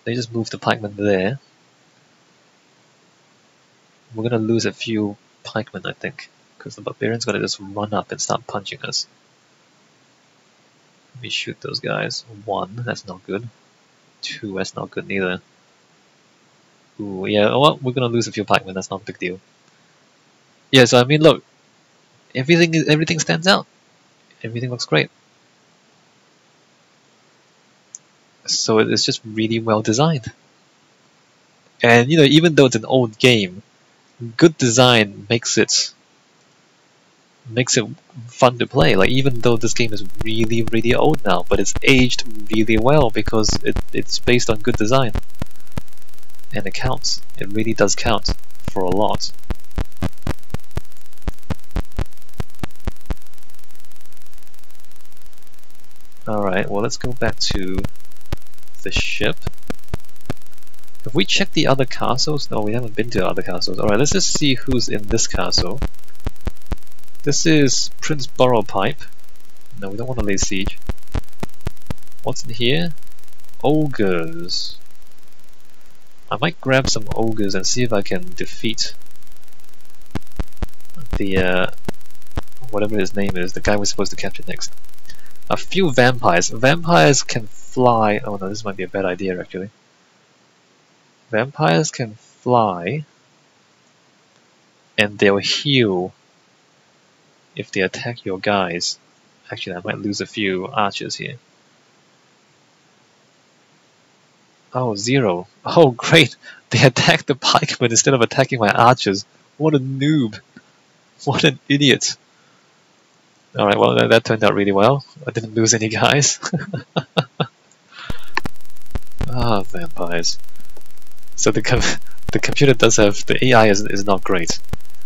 They just move the pikemen there. We're gonna lose a few pikemen, I think, because the barbarian's gonna just run up and start punching us. Let me shoot those guys. 1, that's not good. 2, that's not good neither. Ooh, yeah, well, we're gonna lose a few pikemen, that's not a big deal. Yeah, so I mean, look, everything stands out. Everything looks great. So it's just really well designed. And you know, even though it's an old game, good design makes it fun to play. Like, even though this game is really old now, but it's aged really well because it's based on good design. And it counts. It really does count for a lot. Alright, well, let's go back to the ship. Have we checked the other castles? No, we haven't been to the other castles. Alright, let's just see who's in this castle. This is Prince Burrowpipe. No, we don't want to lay siege. What's in here? Ogres. I might grab some ogres and see if I can defeat the whatever his name is, the guy we're supposed to capture next. A few vampires. Vampires can fly. Oh no, this might be a bad idea actually. Vampires can fly and they'll heal if they attack your guys. Actually, I might lose a few archers here. Oh, 0. Oh, great! They attacked the pikemen instead of attacking my archers. What a noob! What an idiot! Alright, well, that turned out really well. I didn't lose any guys. Ah, vampires. So the computer does have... the AI is not great.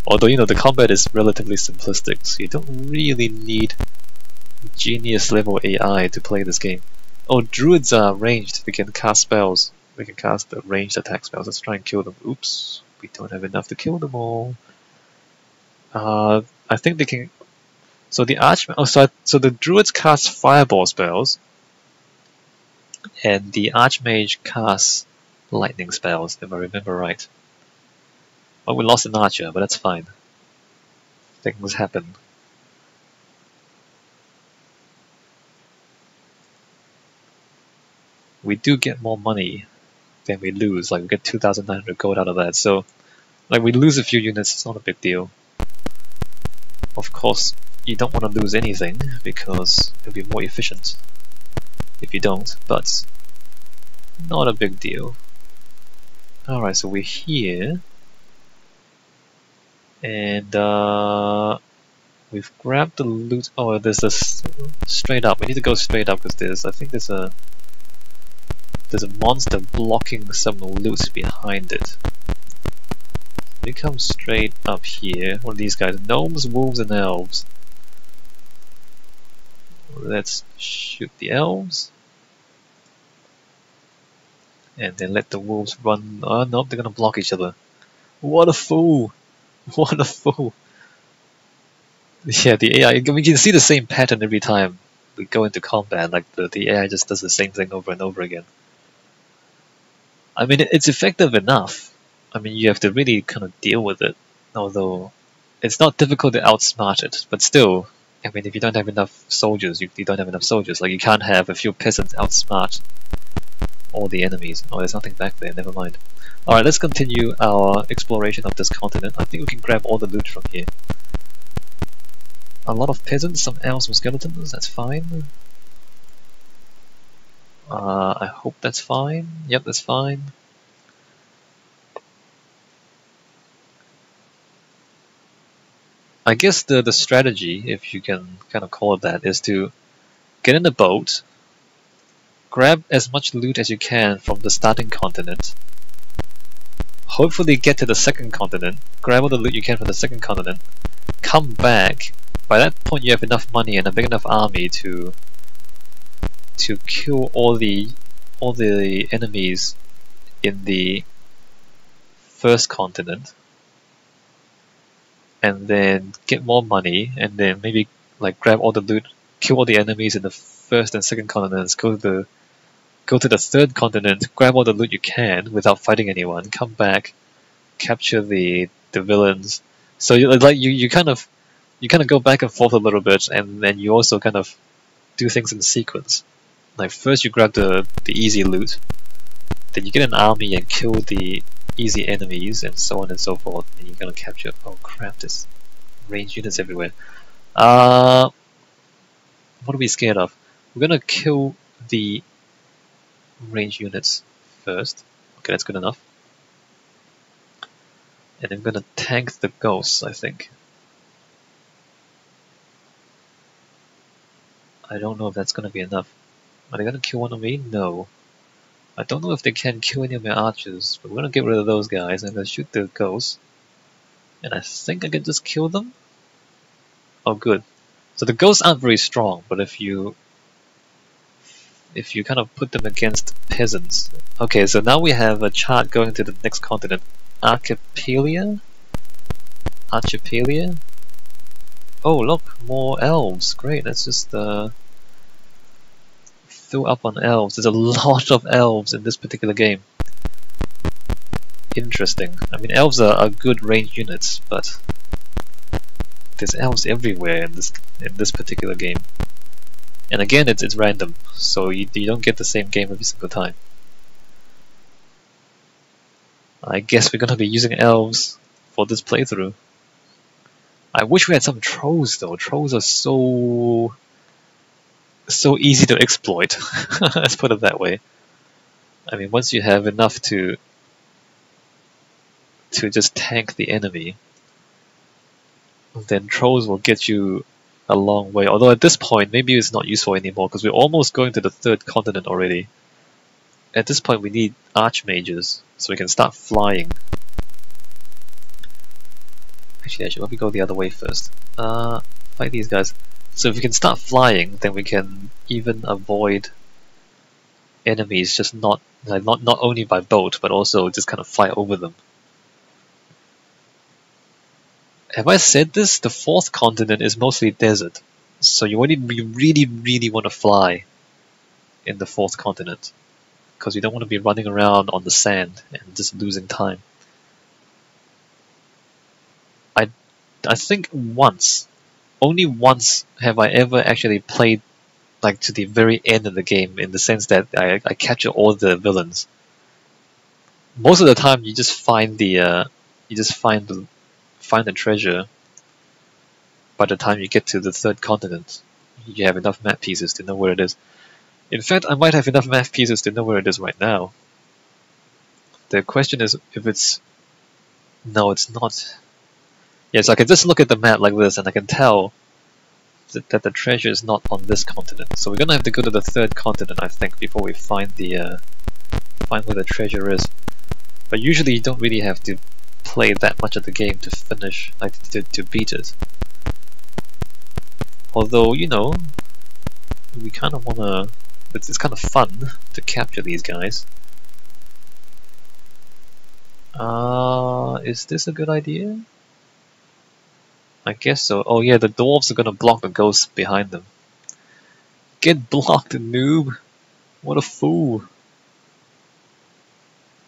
Although, you know, the combat is relatively simplistic, so you don't really need genius level AI to play this game. Oh, druids are ranged. They can cast spells. They can cast the ranged attack spells. Let's try and kill them. Oops, we don't have enough to kill them all. I think they can... So the so the druids cast fireball spells, and the archmage casts lightning spells, if I remember right. Well, we lost an archer, but that's fine. Things happen. We do get more money than we lose. Like, we get 2,900 gold out of that. So, like, we lose a few units, it's not a big deal. Of course, you don't want to lose anything because it'll be more efficient if you don't, but not a big deal. Alright, so we're here. And we've grabbed the loot. Oh, there's this straight up. We need to go straight up because I think there's a monster blocking some loot behind it. We come straight up here. What are these guys? Gnomes, wolves, and elves. Let's shoot the elves. And then let the wolves run. Oh no, they're gonna block each other. What a fool! What a fool! Yeah, the AI, we can see the same pattern every time we go into combat, like the AI just does the same thing over and over again. I mean, it's effective enough. I mean, you have to really kind of deal with it, although it's not difficult to outsmart it, but still, I mean, if you don't have enough soldiers, you don't have enough soldiers. Like, you can't have a few peasants outsmart all the enemies. Oh, there's nothing back there, never mind. Alright, let's continue our exploration of this continent. I think we can grab all the loot from here. A lot of peasants, some elves, some skeletons, that's fine. I hope that's fine. Yep, that's fine. I guess the strategy, if you can kind of call it that, is to get in a boat, grab as much loot as you can from the starting continent, hopefully get to the second continent, grab all the loot you can from the second continent, come back. By that point you have enough money and a big enough army to kill all the enemies in the first continent, and then get more money, and then maybe like grab all the loot, kill all the enemies in the first and second continents, go to go to the third continent, grab all the loot you can without fighting anyone, come back, capture the villains. So you kind of go back and forth a little bit, and then you also kind of do things in sequence. Like first you grab the easy loot, then you get an army and kill the easy enemies, and so on and so forth. And you're gonna capture. Oh crap! There's ranged units everywhere. What are we scared of? We're gonna kill the range units first. Okay, that's good enough. And I'm gonna tank the ghosts, I think. I don't know if that's gonna be enough. Are they gonna kill one of me? No. I don't know if they can kill any of my archers, but we're gonna get rid of those guys. I'm gonna shoot the ghosts. And I think I can just kill them? Oh good. So the ghosts aren't very strong, but if you kind of put them against peasants. Okay, so now we have a chart going to the next continent. Archipelagia? Archipelagia? Oh look, more elves. Great, let's just fill up on elves. There's a lot of elves in this particular game. Interesting. I mean, elves are good range units, but there's elves everywhere in this particular game. And again, it's random, so you don't get the same game every single time. I guess we're gonna be using elves for this playthrough. I wish we had some trolls though. Trolls are so easy to exploit. Let's put it that way. I mean, once you have enough to just tank the enemy, then trolls will get you a long way. Although at this point, maybe it's not useful anymore because we're almost going to the third continent already. At this point, we need archmages so we can start flying. Actually, I should probably go the other way first. Fight these guys. So if we can start flying, then we can even avoid enemies. Just not only by boat, but also just kind of fly over them. Have I said this? The fourth continent is mostly desert, so you really want to fly in the fourth continent, because you don't want to be running around on the sand and just losing time. I think only once have I ever actually played like to the very end of the game, in the sense that I capture all the villains. Most of the time, you just find the treasure. By the time you get to the third continent, you have enough map pieces to know where it is. In fact, I might have enough map pieces to know where it is right now. The question is if it's... No, it's not. Yes, I can just look at the map like this and I can tell that the treasure is not on this continent. So we're gonna have to go to the third continent, I think, before we find where the treasure is. But usually you don't really have to play that much of the game to finish, like to beat it. Although, you know, we kind of wanna... It's kind of fun to capture these guys. Is this a good idea? I guess so. Oh yeah, the dwarves are gonna block the ghosts behind them. Get blocked, noob! What a fool!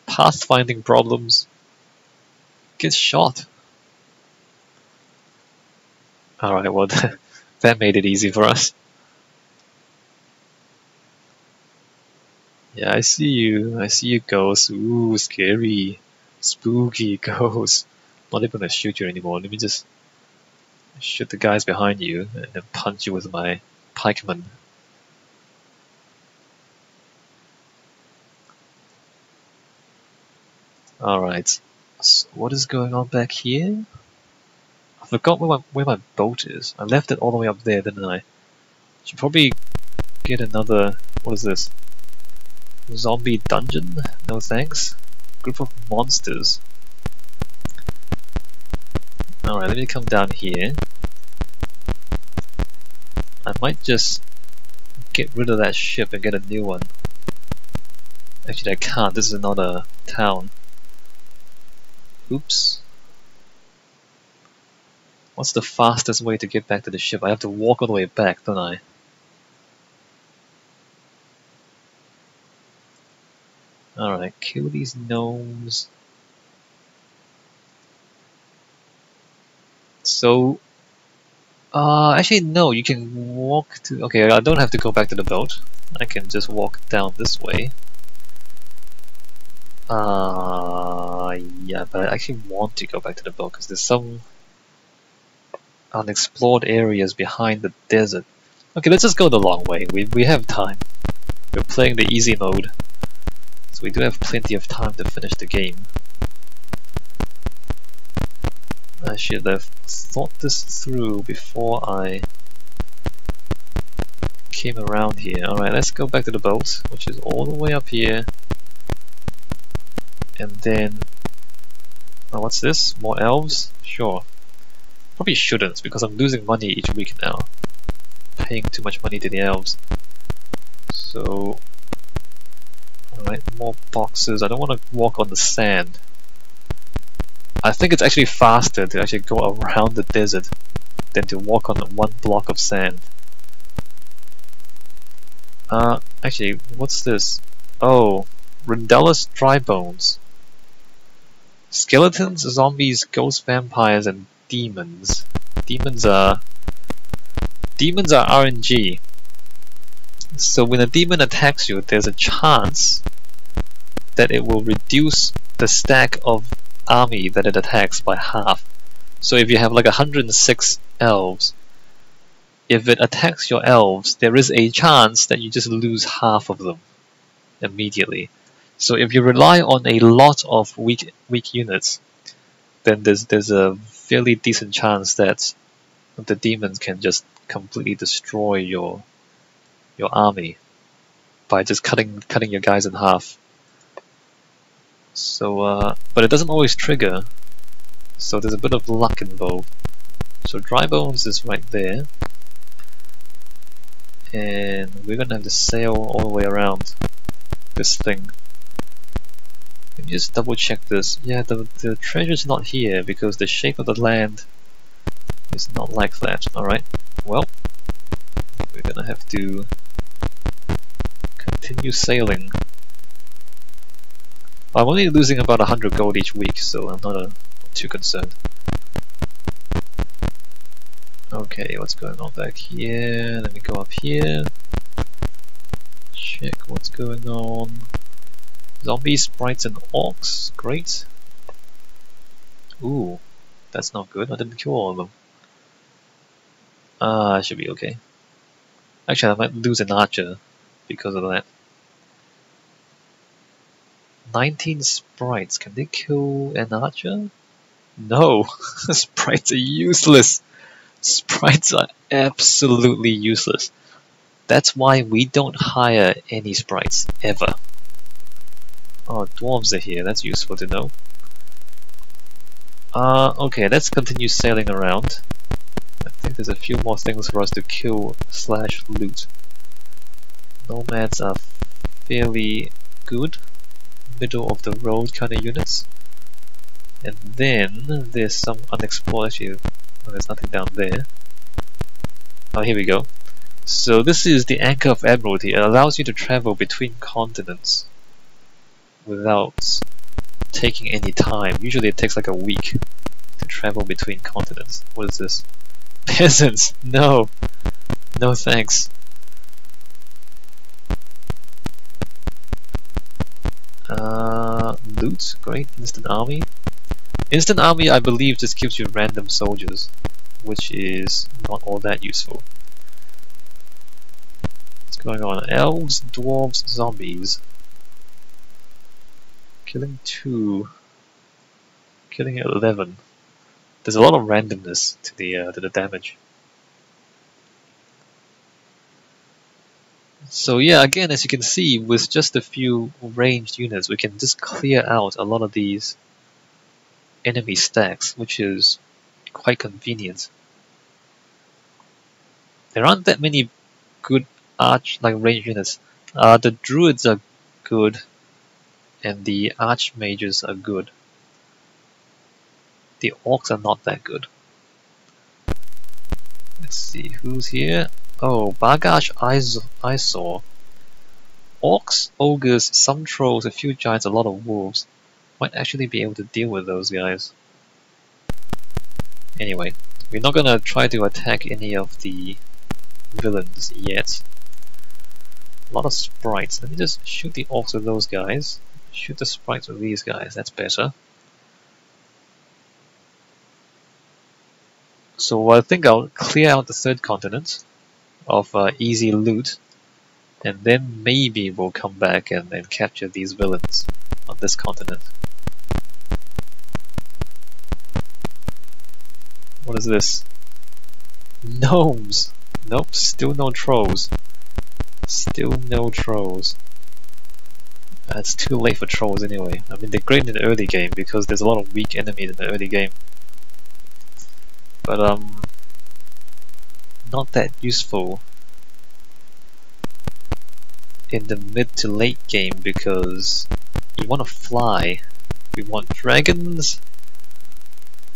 Pathfinding problems. Get shot. Alright, well that made it easy for us. Yeah, I see you ghosts. Ooh, scary. Spooky ghosts. Not even gonna shoot you anymore. Let me just shoot the guys behind you and then punch you with my pikeman. Alright, so what is going on back here? I forgot where my boat is. I left it all the way up there, didn't I? Should probably get another... What is this? Zombie dungeon? No thanks. Group of monsters. Alright, let me come down here. I might just get rid of that ship and get a new one. Actually, I can't. This is not a town. Oops. What's the fastest way to get back to the ship? I have to walk all the way back, don't I? Alright, kill these gnomes. So, actually no, you can walk to... Okay, I don't have to go back to the boat. I can just walk down this way. Yeah, but I actually want to go back to the boat because there's some unexplored areas behind the desert. Okay, let's just go the long way. We have time. We're playing the easy mode, so we do have plenty of time to finish the game. I should have thought this through before I came around here. Alright, let's go back to the boat, which is all the way up here. And then... Oh, what's this? More elves? Sure. Probably shouldn't, because I'm losing money each week now. Paying too much money to the elves. So... Alright, more boxes. I don't want to walk on the sand. I think it's actually faster to actually go around the desert than to walk on one block of sand. Actually, what's this? Oh, Rendella's dry bones. Skeletons, zombies, ghost vampires, and demons. Demons are RNG. So when a demon attacks you, there's a chance that it will reduce the stack of army that it attacks by half. So if you have like 106 elves, if it attacks your elves, there is a chance that you just lose half of them immediately. So if you rely on a lot of weak units, then there's a fairly decent chance that the demons can just completely destroy your army by just cutting your guys in half. So but it doesn't always trigger, so there's a bit of luck involved. So dry bones is right there, and we're gonna have to sail all the way around this thing. Let me just double check this. Yeah, the treasure's not here because the shape of the land is not like that. Alright, well, we're gonna have to continue sailing. I'm only losing about 100 gold each week, so I'm not too concerned. Okay, what's going on back here? Let me go up here. Check what's going on. Zombies, sprites, and orcs. Great. Ooh, that's not good. I didn't kill all of them. I should be okay. Actually, I might lose an archer because of that. 19 sprites. Can they kill an archer? No. Sprites are useless. Sprites are absolutely useless. That's why we don't hire any sprites, ever. Oh, dwarves are here. That's useful to know. Okay, let's continue sailing around. I think there's a few more things for us to kill / loot. Nomads are fairly good. Middle of the road kind of units. And then there's some unexplored. Actually, well, there's nothing down there. Oh, here we go. So this is the Anchor of Admiralty. It allows you to travel between continents without taking any time. Usually it takes like a week to travel between continents. What is this? Peasants! No! No thanks. Loot, great. Instant army. Instant army, I believe, just gives you random soldiers, which is not all that useful. What's going on? Elves, dwarves, zombies. Killing 2. Killing 11. There's a lot of randomness to the damage. So yeah, again, as you can see, with just a few ranged units, we can just clear out a lot of these enemy stacks, which is quite convenient. There aren't that many good ranged units. The druids are good, and the archmages are good. The orcs are not that good. Let's see who's here. Oh, Bagash Eyesore. orcs, ogres, some trolls, a few giants, a lot of wolves. Might actually be able to deal with those guys. Anyway, we're not gonna try to attack any of the villains yet. A lot of sprites. Let me just shoot the orcs with those guys. Shoot the sprites with these guys, that's better. So I think I'll clear out the third continent of easy loot, and then maybe we'll come back and capture these villains on this continent. What is this? Gnomes! Nope, still no trolls. Still no trolls. It's too late for trolls anyway. I mean, they're great in the early game because there's a lot of weak enemies in the early game. But not that useful in the mid to late game because you want to fly. We want dragons,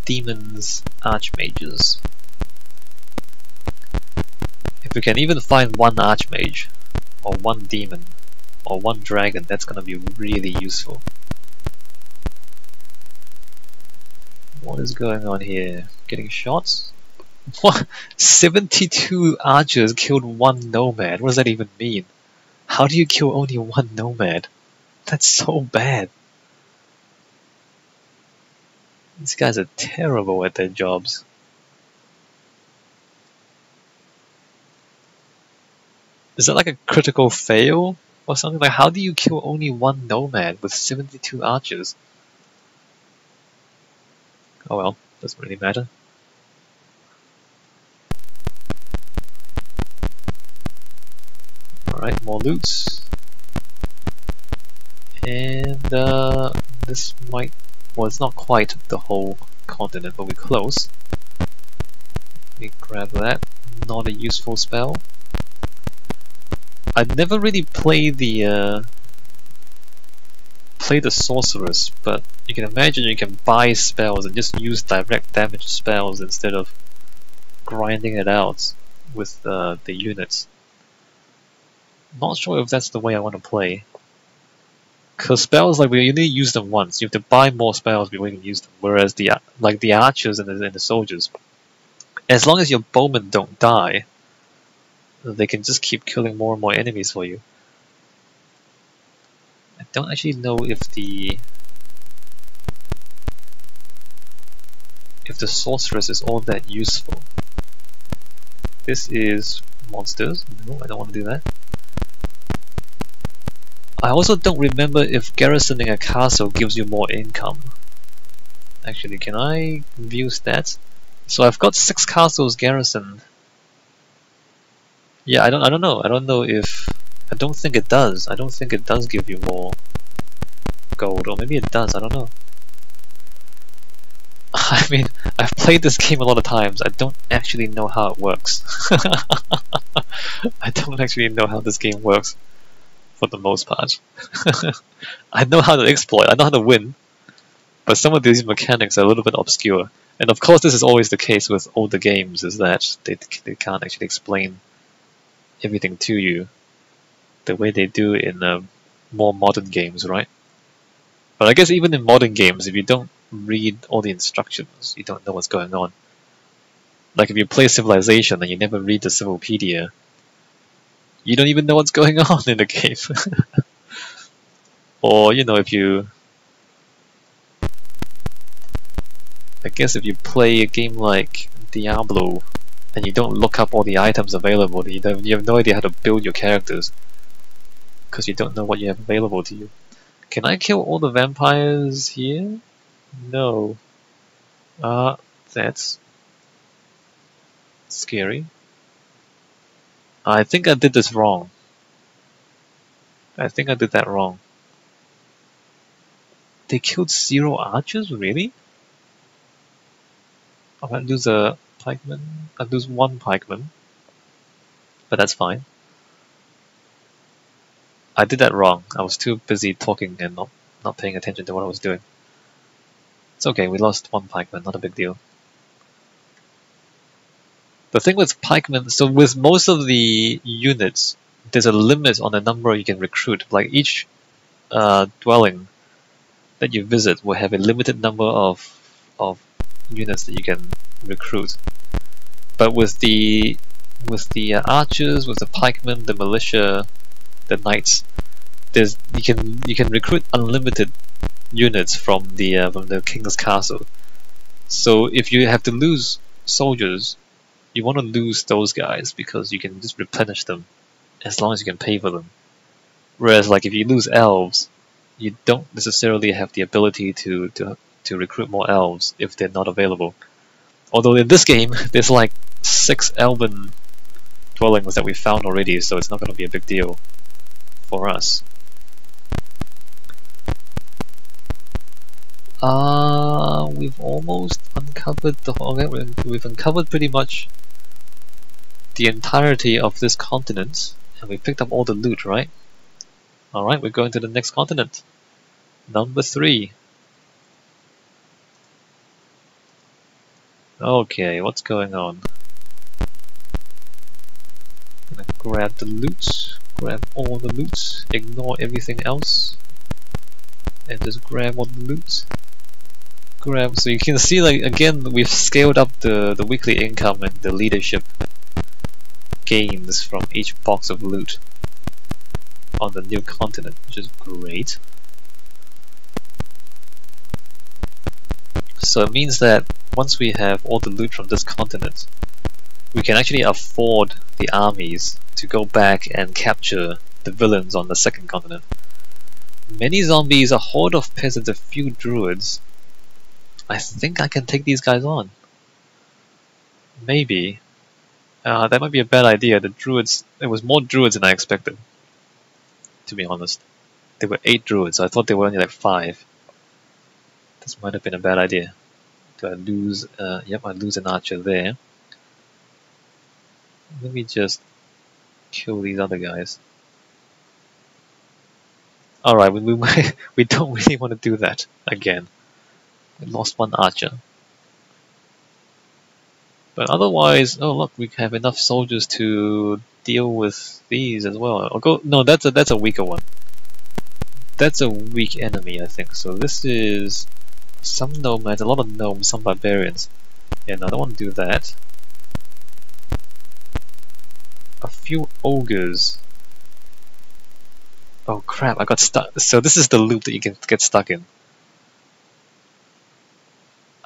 demons, archmages. If we can even find one archmage, or one demon, or one dragon, that's gonna be really useful. What is going on here? Getting shots? What? 72 archers killed one nomad. What does that even mean? How do you kill only one nomad? That's so bad. These guys are terrible at their jobs. Is that like a critical fail or something? Like, how do you kill only one nomad with 72 archers? Oh well, doesn't really matter. Alright, more loots. And this might... well, it's not quite the whole continent, but we're close. Let me grab that. Not a useful spell. I'd never really played the sorceress, but you can imagine you can buy spells and just use direct damage spells instead of grinding it out with the units. Not sure if that's the way I want to play. Cause spells, like, we only use them once. You have to buy more spells before you can use them. Whereas the archers and the soldiers, as long as your bowmen don't die, they can just keep killing more and more enemies for you. I don't actually know if the sorceress is all that useful. This is monsters. No, I don't want to do that. I also don't remember if garrisoning a castle gives you more income. Actually, can I view stats? So I've got 6 castles garrisoned. Yeah, I don't know. I don't know if... I don't think it does. I don't think it does give you more gold, or maybe it does, I don't know. I mean, I've played this game a lot of times. I don't actually know how it works. I don't actually know how this game works, for the most part. I know how to exploit, I know how to win, but some of these mechanics are a little bit obscure. And of course this is always the case with older games, is that they can't actually explain everything to you the way they do in more modern games, right? But I guess even in modern games, if you don't read all the instructions, you don't know what's going on. Like if you play Civilization and you never read the Civilopedia, you don't even know what's going on in the game. Or, you know, if you... I guess if you play a game like Diablo and you don't look up all the items available, you have no idea how to build your characters because you don't know what you have available to you. Can I kill all the vampires here? No. That's scary. I think I did this wrong. I think I did that wrong. They killed 0 archers? Really? I'm gonna lose a pikeman. I'll lose 1 pikeman. But that's fine. I did that wrong. I was too busy talking and not paying attention to what I was doing. It's okay, we lost 1 pikeman, not a big deal. The thing with pikemen, so with most of the units, there's a limit on the number you can recruit. Like each dwelling that you visit will have a limited number of units that you can recruit. But with the archers, with the pikemen, the militia, the knights, you can recruit unlimited units from the king's castle. So if you have to lose soldiers, you want to lose those guys because you can just replenish them as long as you can pay for them. Whereas like if you lose elves, you don't necessarily have the ability to recruit more elves if they're not available. Although in this game there's like 6 elven dwellings that we found already, so it's not going to be a big deal for us. We've almost uncovered the whole. We've uncovered pretty much the entirety of this continent, and we picked up all the loot, right? Alright, we're going to the next continent. Number 3. Okay, what's going on? Gonna grab the loot, grab all the loot, ignore everything else, and just grab all the loot. Grab, so you can see, like, again, we've scaled up the weekly income and the leadership gains from each box of loot on the new continent, which is great. So it means that once we have all the loot from this continent, we can actually afford the armies to go back and capture the villains on the second continent. Many zombies, a horde of peasants, a few druids. I think I can take these guys on. Maybe. That might be a bad idea. The druids, it was more druids than I expected, to be honest. There were 8 druids, I thought there were only like 5. This might have been a bad idea. Do I lose? Yep, I lose an archer there. Let me just kill these other guys. Alright, we don't really want to do that again. We lost 1 archer. But otherwise, oh look, we have enough soldiers to deal with these as well. I'll go. No, that's a weaker one. That's a weak enemy, I think. So this is some nomads, a lot of gnomes, some barbarians. Yeah, no, I don't want to do that. A few ogres. Oh crap, I got stuck. So this is the loop that you can get stuck in.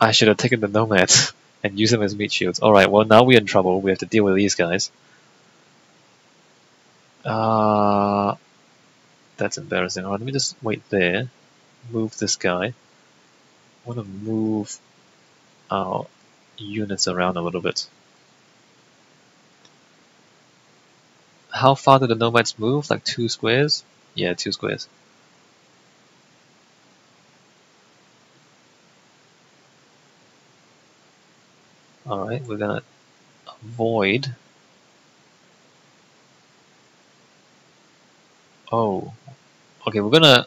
I should have taken the nomads and used them as meat shields. Alright, well now we're in trouble. We have to deal with these guys. That's embarrassing. Alright, let me just wait there. Move this guy. I want to move our units around a little bit. How far do the nomads move? Like 2 squares? Yeah, 2 squares. Alright, we're gonna avoid. Oh. Okay, we're gonna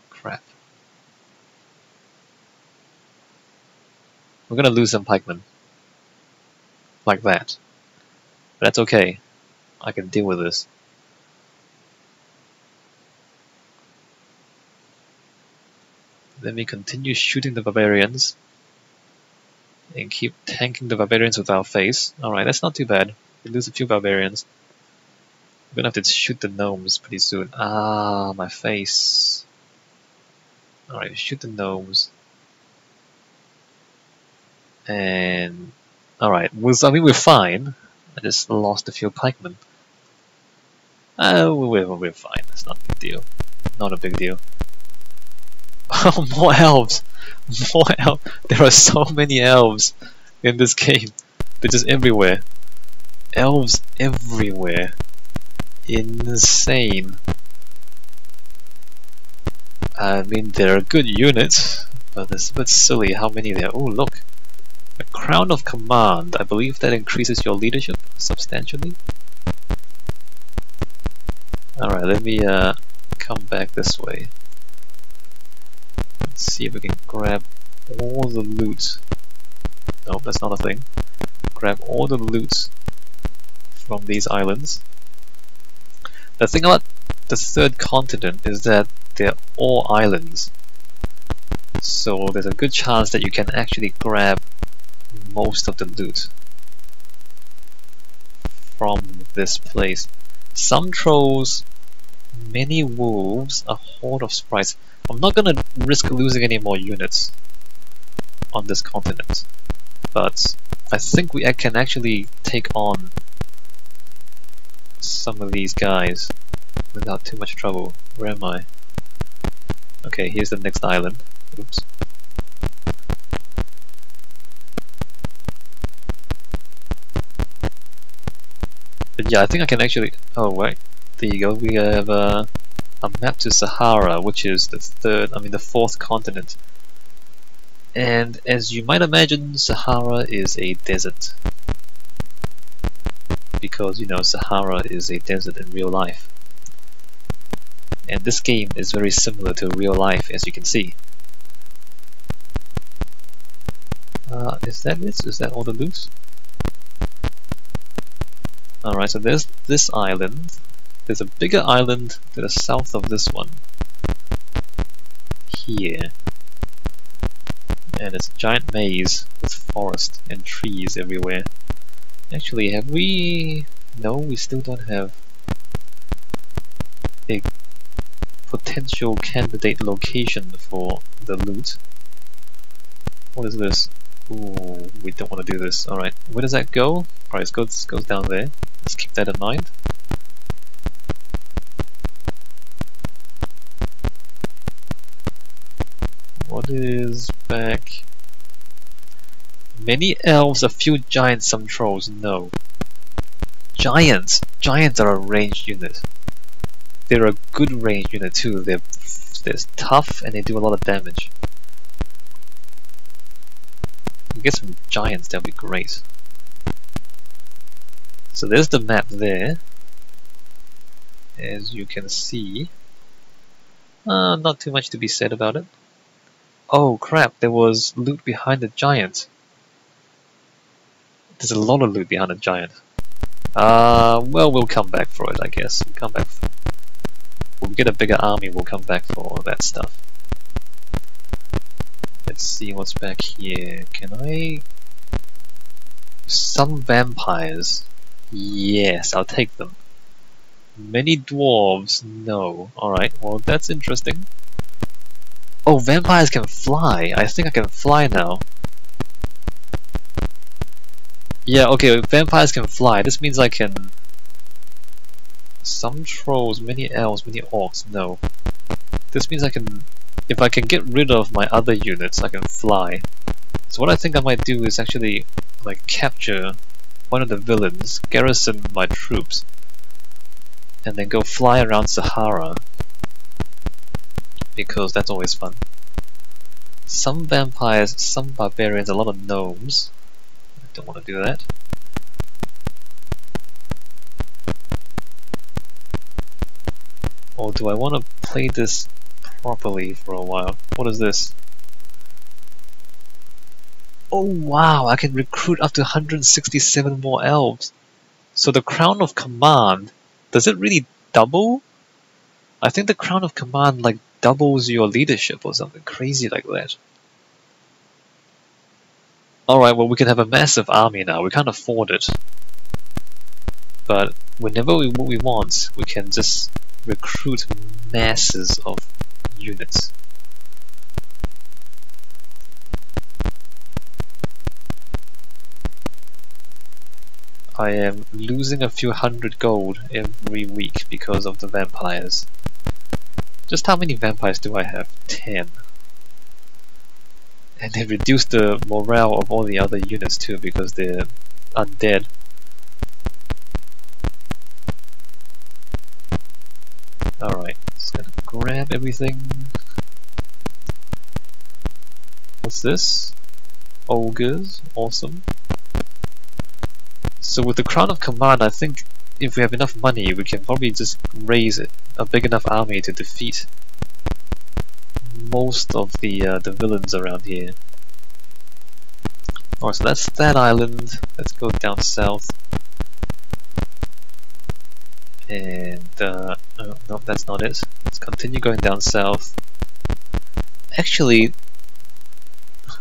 crap. We're gonna lose some pikemen. Like that. But that's okay. I can deal with this. Let me continue shooting the barbarians and keep tanking the barbarians with our face. Alright, that's not too bad. We lose a few barbarians. We're gonna have to shoot the gnomes pretty soon. Ah, my face. Alright, shoot the gnomes. And alright, I mean we're fine. I just lost a few pikemen. We're fine. That's not a big deal. Not a big deal. Oh, more elves! More elves! There are so many elves in this game. They're just everywhere. Elves everywhere. Insane. I mean, they're good units, but it's a bit silly how many there are. Oh, look. A Crown of Command. I believe that increases your leadership substantially. Alright, let me come back this way. Let's see if we can grab all the loot. Nope, that's not a thing. grab all the loot from these islands. The thing about the third continent is that they're all islands, so there's a good chance that you can actually grab most of the loot from this place. Some trolls, many wolves, a horde of sprites. I'm not gonna risk losing any more units on this continent, but I think I can actually take on some of these guys without too much trouble. Where am I? Okay, here's the next island. Oops. But yeah, I think I can actually... Oh wait, there you go. We have a map to Sahara, which is the fourth continent. And as you might imagine, Sahara is a desert. Because, you know, Sahara is a desert in real life. And this game is very similar to real life, as you can see. Is that it? Is that all the loot? Alright, so there's this island. There's a bigger island to the south of this one. Here. And it's a giant maze with forest and trees everywhere. Actually, have we... No, we still don't have a potential candidate location for the loot. What is this? Ooh, we don't want to do this. Alright, where does that go? Alright, it goes down there. Let's keep that in mind. What is back? Many elves, a few giants, some trolls. No. Giants! Giants are a ranged unit. They're a good ranged unit too. They're tough and they do a lot of damage. You get some giants, that'd be great. So there's the map there. As you can see. Not too much to be said about it. Oh crap, there was loot behind the giant. There's a lot of loot behind the giant. Well, we'll come back for it, I guess. We'll come back when we get a bigger army, we'll come back for all that stuff. Let's see what's back here. Can I... Some vampires. Yes, I'll take them. Many dwarves. No. Alright, well that's interesting. Oh, vampires can fly. I think I can fly now. Yeah, okay, vampires can fly. This means I can... Some trolls, many elves, many orcs. No. This means I can... If I can get rid of my other units, I can fly. So what I think I might do is actually like capture one of the villains, garrison my troops, and then go fly around Sahara. Because that's always fun. Some vampires, some barbarians, a lot of gnomes. I don't want to do that. Or do I want to play this properly for a while? What is this? Oh wow, I can recruit up to 167 more elves. So the Crown of Command, does it really double? I think the Crown of Command like doubles your leadership or something crazy like that. Alright, well we can have a massive army now, we can't afford it. But whenever we want, we can just recruit masses of units. I am losing a few hundred gold every week because of the vampires. Just how many vampires do I have? 10. And they reduced the morale of all the other units too because they're undead. Alright, just gonna grab everything. What's this? Ogres, awesome. So with the Crown of Command, I think if we have enough money, we can probably just raise a big enough army to defeat most of the villains around here. Alright, so that's that island. Let's go down south. And, no, that's not it. Let's continue going down south. Actually,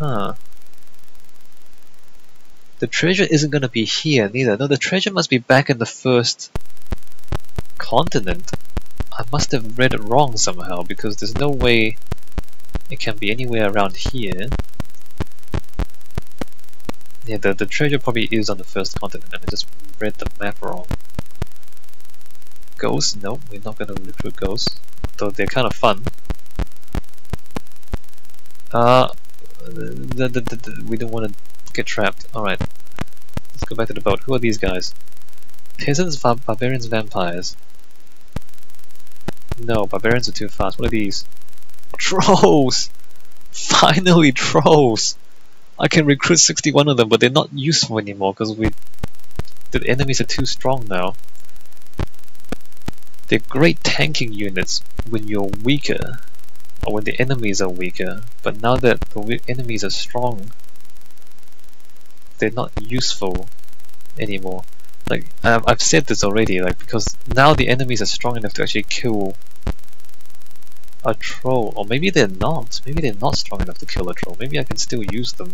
the treasure isn't gonna be here neither. No, the treasure must be back in the first continent. I must have read it wrong somehow, because there's no way it can be anywhere around here. Yeah, the treasure probably is on the first continent, and I just read the map wrong. Ghosts? No, we're not gonna recruit ghosts, though they're kind of fun. We don't want to get trapped. Alright, let's go back to the boat. Who are these guys? Peasants, barbarians, vampires. No, barbarians are too fast. What are these? Trolls! Finally, trolls! I can recruit 61 of them, but they're not useful anymore because the enemies are too strong now. They're great tanking units when you're weaker, or when the enemies are weaker, but now that the enemies are strong, they're not useful anymore. Like, I've said this already, like, because now the enemies are strong enough to actually kill a troll, or maybe they're not. Maybe they're not strong enough to kill a troll. Maybe I can still use them.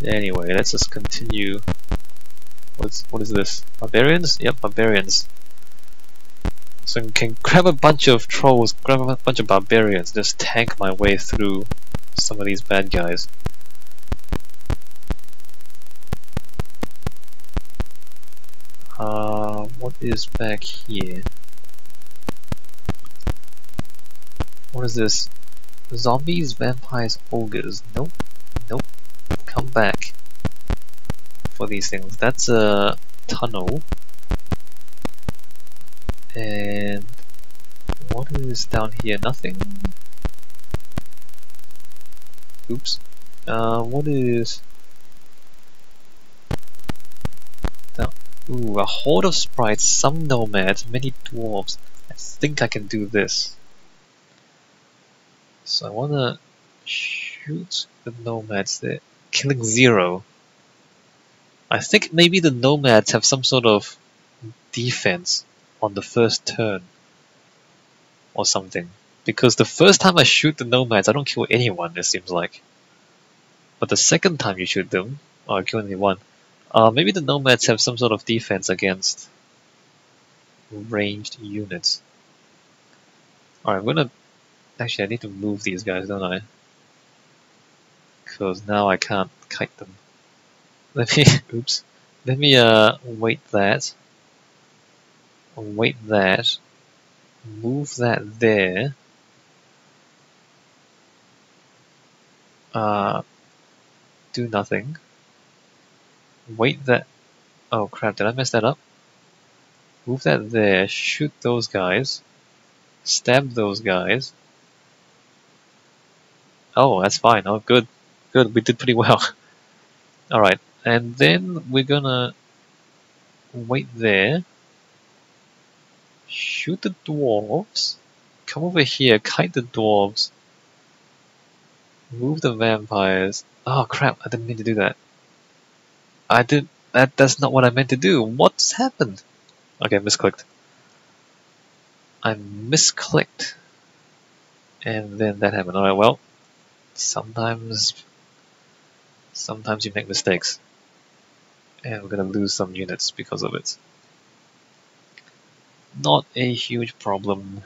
Anyway, let's just continue. What is this? Barbarians? Yep, barbarians. So I can grab a bunch of trolls, grab a bunch of barbarians, just tank my way through some of these bad guys. What is back here? What is this? Zombies, vampires, ogres. Nope. Nope. Come back for these things. That's a tunnel. And what is down here? Nothing? Oops. What is... Ooh, a horde of sprites, some nomads, many dwarves. I think I can do this. So I wanna shoot the nomads there. Killing 0. I think maybe the nomads have some sort of defense on the first turn or something. Because the first time I shoot the nomads, I don't kill anyone, it seems like. But the second time you shoot them, I kill only one. Maybe the nomads have some sort of defense against ranged units. Alright, I'm gonna... Actually, I need to move these guys, don't I? Because now I can't kite them. Let me... Oops. Let me, wait that. Wait that. Move that there. Do nothing. Wait that... Oh crap, did I mess that up? Move that there, shoot those guys. Stab those guys. Oh, that's fine. Oh, good. Good, we did pretty well. Alright, and then we're gonna wait there. Shoot the dwarves. Come over here, kite the dwarves. Move the vampires. Oh crap, I didn't mean to do that. That's not what I meant to do. What's happened? Okay, misclicked. I misclicked. And then that happened. Alright, well, sometimes you make mistakes. And we're gonna lose some units because of it. Not a huge problem,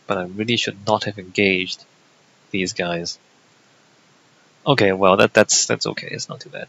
but I really should not have engaged these guys. Okay, well that's okay, it's not too bad.